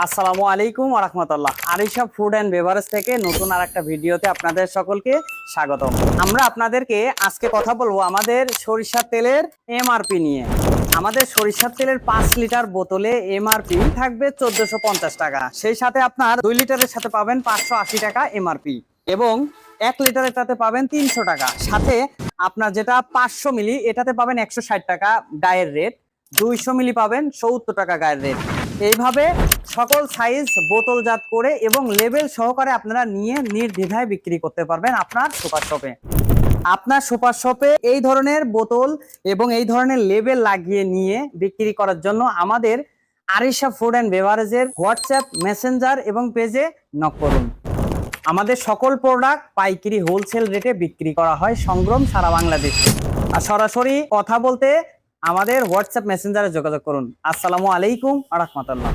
আসসালামু আলাইকুম ওয়া রাহমাতুল্লাহ। আরিশা ফুড অ্যান্ড বেভারেজ থেকে নতুন আরেকটা ভিডিওতে আপনাদের সকলকে স্বাগতম। আমরা আপনাদেরকে আজকে কথা বলবো আমাদের সরিষার তেলের এমআরপি নিয়ে। আমাদের সরিষার তেলের 5 লিটার বোতলে এমআরপি থাকবে 1450 টাকা। সেই সাথে আপনার 2 লিটারের সাথে পাবেন 580 টাকা এমআরপি এবং 1 লিটারের সাথে পাবেন 300 টাকা। সাথে আপনার যেটা 500 মিলি এটাতে পাবেন 160 টাকা গায়ের রেট, 200 মিলি পাবেন 70 টাকা গায়ের রেট। এইভাবে সকল সাইজ বোতলজাত করে এবং লেবেল সহকারে আপনারা নিয়ে নির্দ্বিধায় বিক্রি করতে পারবেন আপনার সুপার শপে। আপনার সুপার শপে এই ধরনের বোতল এবং এই ধরনের লেবেল লাগিয়ে নিয়ে বিক্রি করার জন্য আমাদের আরিশা ফুড অ্যান্ড বেভারেজের হোয়াটসঅ্যাপ, মেসেঞ্জার এবং পেজে নক করুন। আমাদের সকল প্রোডাক্ট পাইকারি হোলসেল রেটে বিক্রি করা হয় সংগ্রাম সারা বাংলাদেশে। আর সরাসরি কথা বলতে আমাদের হোয়াটসঅ্যাপ মেসেঞ্জারে যোগাযোগ করুন। আসসালামু আলাইকুম ওয়া রাহমাতুল্লাহ।